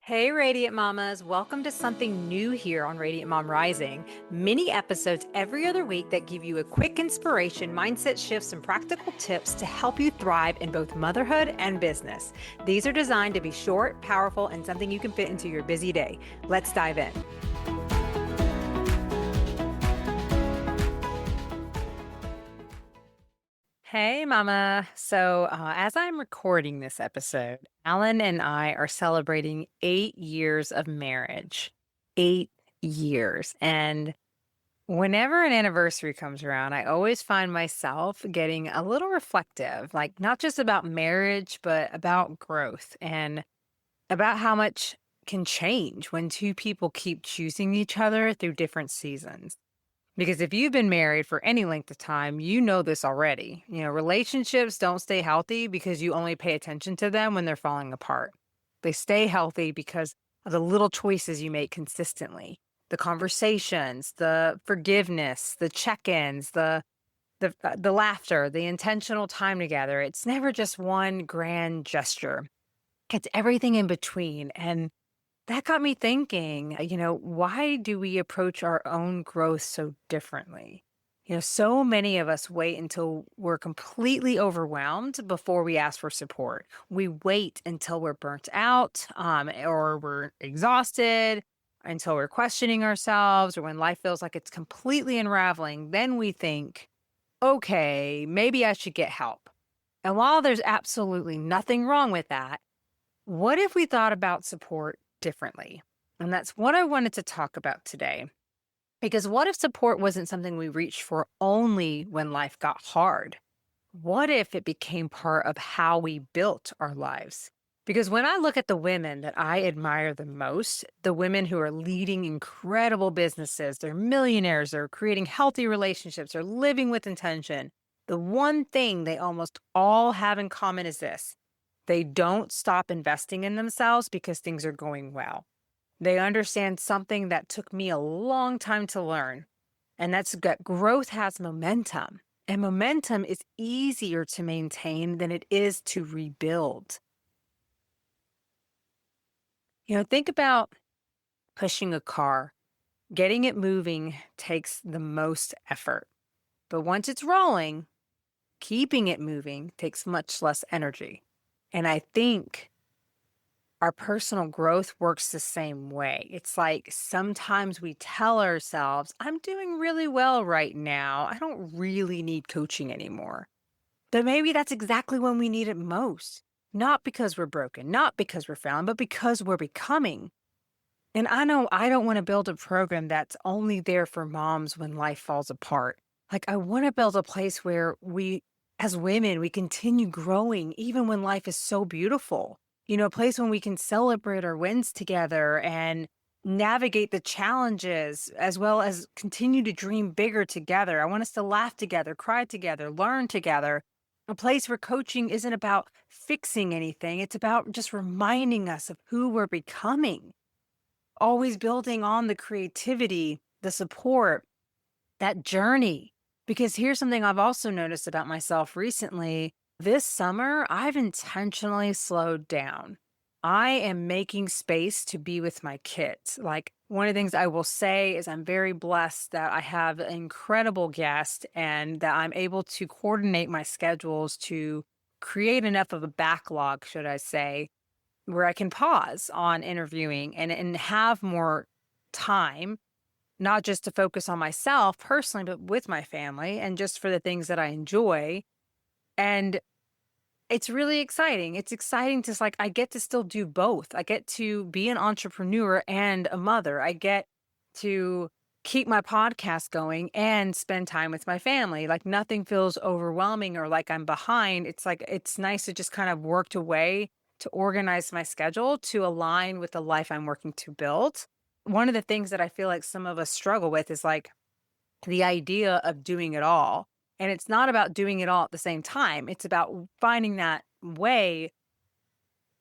Hey, Radiant Mamas. Welcome to something new here on Radiant Mom Rising. Mini episodes every other week that give you a quick inspiration, mindset shifts, and practical tips to help you thrive in both motherhood and business. These are designed to be short, powerful, and something you can fit into your busy day. Let's dive in. Hey, Mama. As I'm recording this episode, Alan and I are celebrating 8 years of marriage. 8 years. And whenever an anniversary comes around, I always find myself getting a little reflective, like not just about marriage, but about growth and about how much can change when two people keep choosing each other through different seasons. Because if you've been married for any length of time, you know this already. Relationships don't stay healthy because you only pay attention to them when they're falling apart. They stay healthy because of the little choices you make consistently, the conversations, the forgiveness, the check-ins, the laughter, the intentional time together. It's never just one grand gesture. It's everything in between. And that got me thinking, why do we approach our own growth so differently? So many of us wait until we're completely overwhelmed before we ask for support. We wait until we're burnt out, or we're exhausted, until we're questioning ourselves, or when life feels like it's completely unraveling. Then we think, okay, maybe I should get help. And while there's absolutely nothing wrong with that, what if we thought about support differently? And that's what I wanted to talk about today. Because what if support wasn't something we reached for only when life got hard? What if it became part of how we built our lives? Because when I look at the women that I admire the most, the women who are leading incredible businesses, they're millionaires, they're creating healthy relationships, they're living with intention, the one thing they almost all have in common is this: they don't stop investing in themselves because things are going well. They understand something that took me a long time to learn, and that's that growth has momentum. And momentum is easier to maintain than it is to rebuild. Think about pushing a car. Getting it moving takes the most effort. But once it's rolling, keeping it moving takes much less energy. And I think our personal growth works the same way. It's like sometimes we tell ourselves, I'm doing really well right now. I don't really need coaching anymore. But maybe that's exactly when we need it most. Not because we're broken, not because we're failing, but because we're becoming. And I know I don't want to build a program that's only there for moms when life falls apart. Like, I want to build a place where as women, we continue growing even when life is so beautiful. A place when we can celebrate our wins together and navigate the challenges, as well as continue to dream bigger together. I want us to laugh together, cry together, learn together. A place where coaching isn't about fixing anything. It's about just reminding us of who we're becoming, always building on the creativity, the support, that journey. Because here's something I've also noticed about myself recently. This summer, I've intentionally slowed down. I am making space to be with my kids. Like, one of the things I will say is I'm very blessed that I have an incredible guest and that I'm able to coordinate my schedules to create enough of a backlog, should I say, where I can pause on interviewing and have more time, not just to focus on myself personally, but with my family and just for the things that I enjoy. And it's really exciting. It's exciting to like, I get to still do both. I get to be an entrepreneur and a mother. I get to keep my podcast going and spend time with my family. Like, nothing feels overwhelming or like I'm behind. It's like, it's nice to just kind of worked away to organize my schedule to align with the life I'm working to build. One of the things that I feel like some of us struggle with is like the idea of doing it all. And it's not about doing it all at the same time. It's about finding that way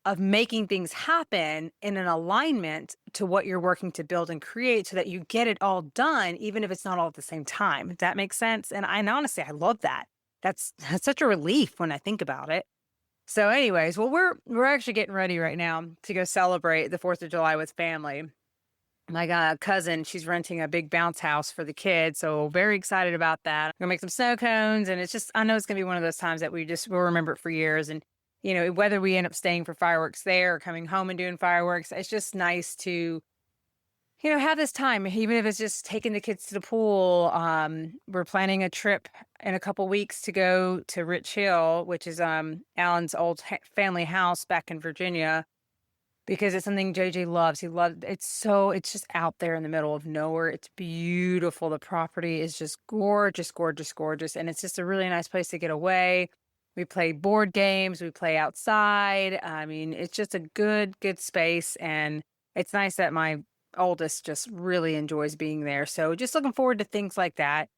of making things happen in an alignment to what you're working to build and create so that you get it all done, even if it's not all at the same time. That makes sense. And honestly, I love that. That's such a relief when I think about it. So anyways, well, we're actually getting ready right now to go celebrate the 4th of July with family. My cousin, she's renting a big bounce house for the kids, so very excited about that. I'm gonna make some snow cones, and it's just I know it's gonna be one of those times that we'll remember it for years. And whether we end up staying for fireworks there or coming home and doing fireworks, it's just nice to have this time, even if it's just taking the kids to the pool. We're planning a trip in a couple weeks to go to Rich Hill, which is Alan's old family house back in Virginia, because it's something JJ loves. He loved it's it's just out there in the middle of nowhere. It's beautiful. The property is just gorgeous, gorgeous, gorgeous. And it's just a really nice place to get away. We play board games, we play outside. I mean, it's just a good, good space. And it's nice that my oldest just really enjoys being there. So just looking forward to things like that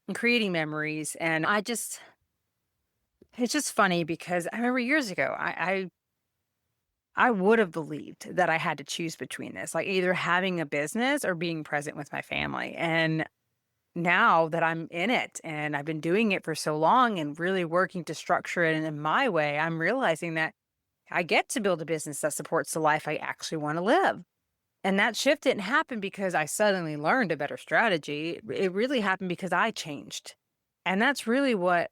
and creating memories. And it's just funny because I remember years ago, I would have believed that I had to choose between this, like either having a business or being present with my family. And now that I'm in it and I've been doing it for so long and really working to structure it in my way, I'm realizing that I get to build a business that supports the life I actually want to live. And that shift didn't happen because I suddenly learned a better strategy. It really happened because I changed. And that's really what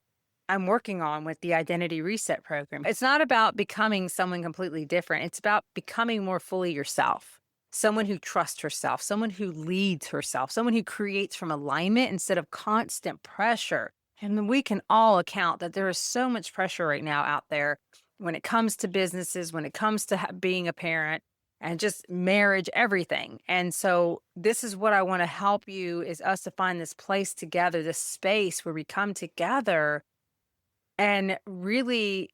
I'm working on with the identity reset program. It's not about becoming someone completely different. It's about becoming more fully yourself. Someone who trusts herself, someone who leads herself, someone who creates from alignment instead of constant pressure. And we can all account that there is so much pressure right now out there when it comes to businesses, when it comes to being a parent and just marriage, everything. And so this is what I want to help you is us to find this place together, this space where we come together and really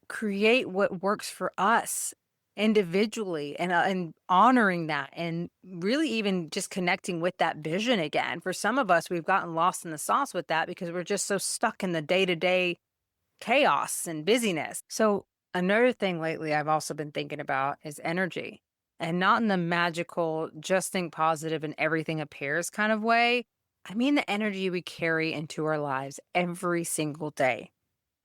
create what works for us individually, and honoring that, and really even just connecting with that vision again. For some of us, we've gotten lost in the sauce with that because we're just so stuck in the day-to-day chaos and busyness. So another thing lately I've also been thinking about is energy, and not in the magical just think positive and everything appears kind of way. I mean the energy we carry into our lives every single day,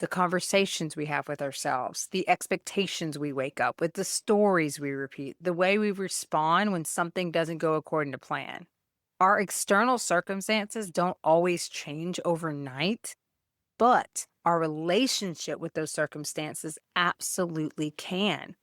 the conversations we have with ourselves, the expectations we wake up with, the stories we repeat, the way we respond when something doesn't go according to plan. Our external circumstances don't always change overnight, but our relationship with those circumstances absolutely can.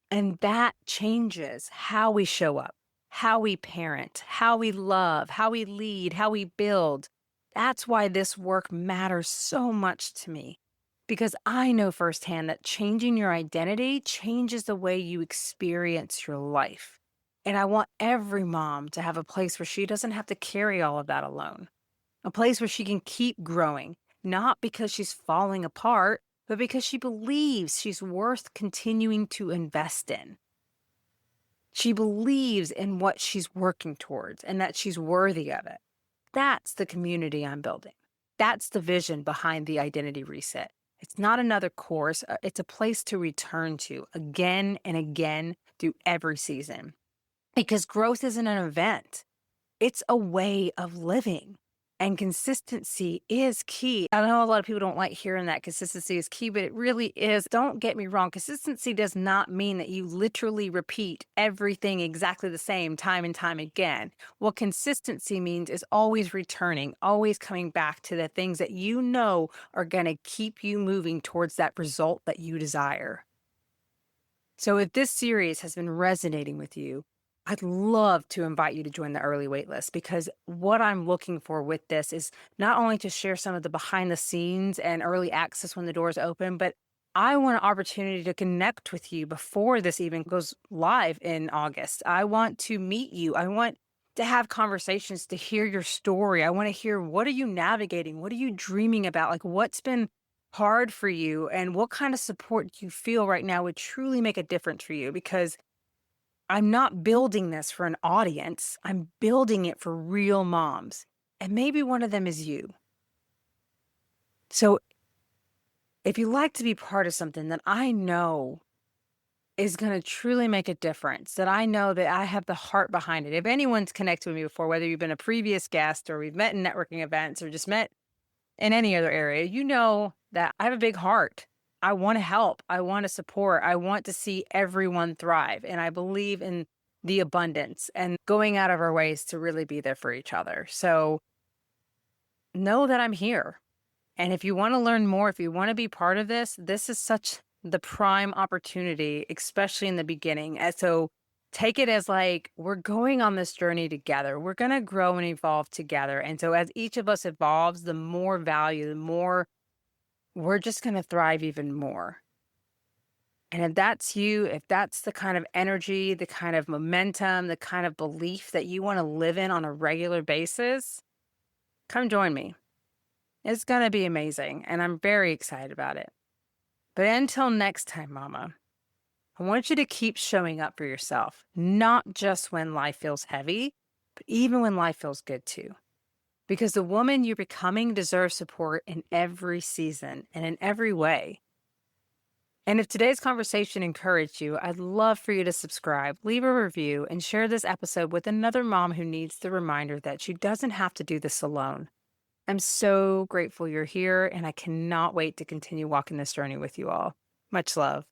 And that changes how we show up, how we parent, how we love, how we lead, how we build. That's why this work matters so much to me, because I know firsthand that changing your identity changes the way you experience your life. And I want every mom to have a place where she doesn't have to carry all of that alone, a place where she can keep growing, not because she's falling apart, but because she believes she's worth continuing to invest in. She believes in what she's working towards and that she's worthy of it. That's the community I'm building. That's the vision behind the identity reset. It's not another course, it's a place to return to again and again through every season. Because growth isn't an event, it's a way of living. And consistency is key. I know a lot of people don't like hearing that consistency is key, but it really is. Don't get me wrong. Consistency does not mean that you literally repeat everything exactly the same time and time again. What consistency means is always returning, always coming back to the things that you know are going to keep you moving towards that result that you desire. So if this series has been resonating with you, I'd love to invite you to join the early waitlist, because what I'm looking for with this is not only to share some of the behind the scenes and early access when the doors open, but I want an opportunity to connect with you before this even goes live in August. I want to meet you. I want to have conversations, to hear your story. I want to hear, what are you navigating? What are you dreaming about? Like, what's been hard for you, and what kind of support do you feel right now would truly make a difference for you? Because I'm not building this for an audience. I'm building it for real moms. And maybe one of them is you. So if you like to be part of something that I know is going to truly make a difference, that I know that I have the heart behind it. If anyone's connected with me before, whether you've been a previous guest or we've met in networking events or just met in any other area, you know that I have a big heart. I want to help. I want to support. I want to see everyone thrive. And I believe in the abundance and going out of our ways to really be there for each other. So know that I'm here. And if you want to learn more, if you want to be part of this, this is such the prime opportunity, especially in the beginning. And so take it as like we're going on this journey together. We're going to grow and evolve together. And so as each of us evolves, the more value, the more we're just going to thrive even more. And if that's you, if that's the kind of energy, the kind of momentum, the kind of belief that you want to live in on a regular basis, come join me. It's going to be amazing. And I'm very excited about it. But until next time, Mama, I want you to keep showing up for yourself, not just when life feels heavy, but even when life feels good too. Because the woman you're becoming deserves support in every season and in every way. And if today's conversation encouraged you, I'd love for you to subscribe, leave a review, and share this episode with another mom who needs the reminder that she doesn't have to do this alone. I'm so grateful you're here, and I cannot wait to continue walking this journey with you all. Much love.